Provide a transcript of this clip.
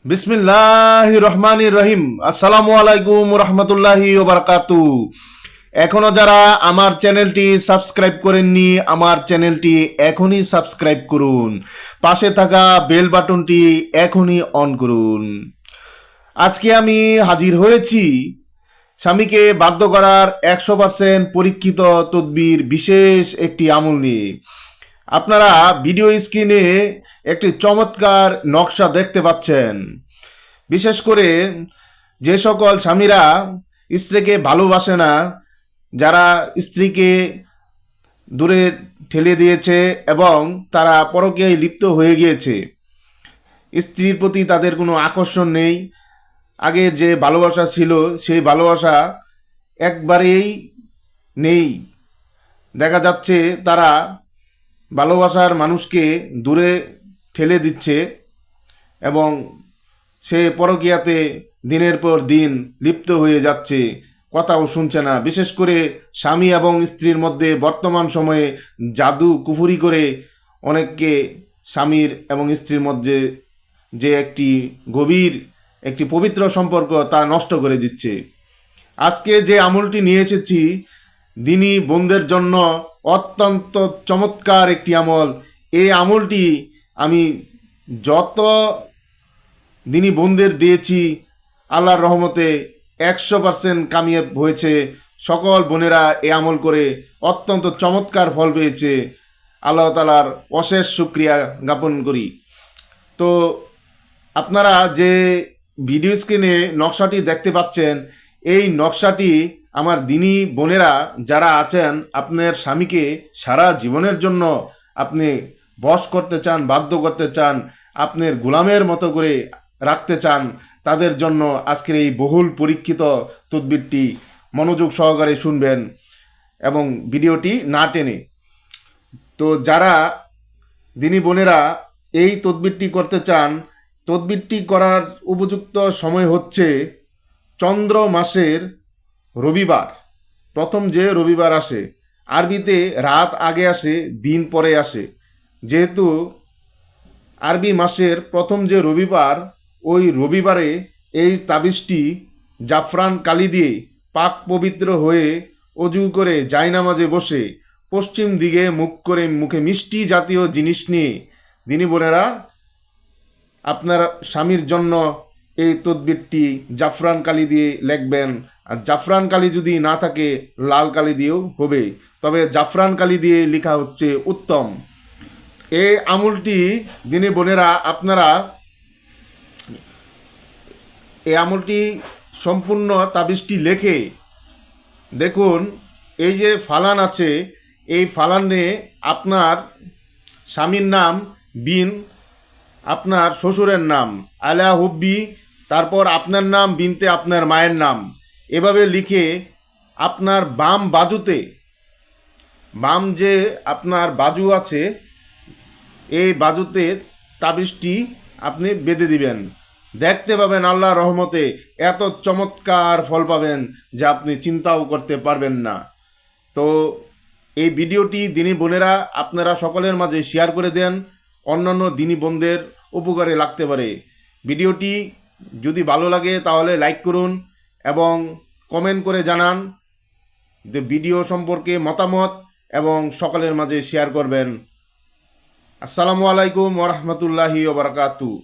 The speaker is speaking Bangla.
বিসমিল্লাহির রহমানির রহিম। আসসালামু আলাইকুম রহমতুল্লাহি ওয়া বারাকাতু। এখনো যারা আমার চ্যানেলটি সাবস্ক্রাইব করেননি, আমার চ্যানেলটি এখনই সাবস্ক্রাইব করুন। পাশে থাকা বেল বাটনটি এখনই অন করুন। আজকে আমি হাজির হয়েছি স্বামীকে বাধ্য করার 100% পরীক্ষিত তদবির বিশেষ একটি আমল নিয়ে। আপনারা ভিডিও স্ক্রিনে একটি চমৎকার নকশা দেখতে পাচ্ছেন। বিশেষ করে যে সকল স্বামীরা স্ত্রীকে ভালোবাসে না, যারা স্ত্রীকে দূরে ঠেলে দিয়েছে এবং তারা পরকীয়ায় লিপ্ত হয়ে গিয়েছে, স্ত্রীর প্রতি তাদের কোনো আকর্ষণ নেই, আগের যে ভালোবাসা ছিল সেই ভালোবাসা একবারেই নেই। দেখা যাচ্ছে তারা ভালোবাসার মানুষকে দূরে ঠেলে দিচ্ছে এবং সে পরকীয়াতে দিনের পর দিন লিপ্ত হয়ে যাচ্ছে, কথাও শুনছে না। বিশেষ করে স্বামী এবং স্ত্রীর মধ্যে বর্তমান সময়ে জাদু কুফুরি করে অনেককে স্বামীর এবং স্ত্রীর মধ্যে যে একটি গভীর একটি পবিত্র সম্পর্ক তা নষ্ট করে দিচ্ছে। আজকে যে আমলটি নিয়ে এসেছি দিনী বোনদের জন্য অত্যন্ত চমৎকার একটি আমল। এই আমলটি আমি যত দিনী বোনদের দিয়েছি আল্লাহর রহমতে 100% কামিয়াব হয়েছে। সকল বোনেরা এই আমল করে অত্যন্ত চমৎকার ফল পেয়েছে। আল্লাহ তাআলার অশেষ শুকরিয়া জ্ঞাপন করি। তো আপনারা যে ভিডিও স্ক্রিনে নকশাটি দেখতে পাচ্ছেন, এই নকশাটি আমার দিনী বোনেরা যারা আছেন, আপনার স্বামীকে সারা জীবনের জন্য আপনি বশ করতে চান, বাধ্য করতে চান, আপনার গোলামের মতো করে রাখতে চান, তাদের জন্য আজকের এই বহুল পরীক্ষিত তদবিরটি মনোযোগ সহকারে শুনবেন এবং ভিডিওটি না টেনে। তো যারা দিনী বোনেরা এই তদবিরটি করতে চান, তদবিরটি করার উপযুক্ত সময় হচ্ছে চন্দ্র মাসের রবিবার। প্রথম যে রবিবার আসে, আরবিতে রাত আগে আসে, দিন পরে আসে। যেহেতু আরবি মাসের প্রথম যে রবিবার, ওই রবিবারে এই তাবিজটি জাফরান কালি দিয়ে পাক পবিত্র হয়ে অজু করে জায়নামাজে বসে পশ্চিম দিকে মুখ করে মুখে মিষ্টি জাতীয় জিনিস নিয়ে দিনী বোনেরা আপনার স্বামীর জন্য এই তদবিরটি জাফরান কালি দিয়ে লিখবেন। আর জাফরান কালি যদি না থাকে লাল কালি দিয়েও হবে, তবে জাফরান কালি দিয়ে লেখা হচ্ছে উত্তম। এই আমলটি দিনী বোনেরা আপনারা এই আমলটি সম্পূর্ণ তাবিজটি লেখে দেখুন, এই যে ফালান আছে, এই ফালানে আপনার স্বামীর নাম বিন, আপনার শ্বশুরের নাম আলা হুব্বি, তারপর আপনার নাম বিনতে আপনার মায়ের নাম, এভাবে লিখে আপনার বাম বাজুতে, বাম যে আপনার বাজু আছে এই বাজুতে তাবিজটি আপনি বেঁধে দিবেন। দেখতে পাবেন আল্লাহর রহমতে এত চমৎকার ফল পাবেন যে আপনি চিন্তাও করতে পারবেন না। তো এই ভিডিওটি দিনী বোনেরা আপনারা সকলের মাঝে শেয়ার করে দেন, অন্যান্য দিনী বোনদের উপকারে লাগতে পারে। ভিডিওটি যদি ভালো লাগে তাহলে লাইক করুন এবং কমেন্ট করে জানান যে ভিডিও সম্পর্কে মতামত এবং সকলের মাঝে শেয়ার করবেন। আসসালামু আলাইকুম ওয়া রাহমাতুল্লাহি ওয়া বারাকাতুহু।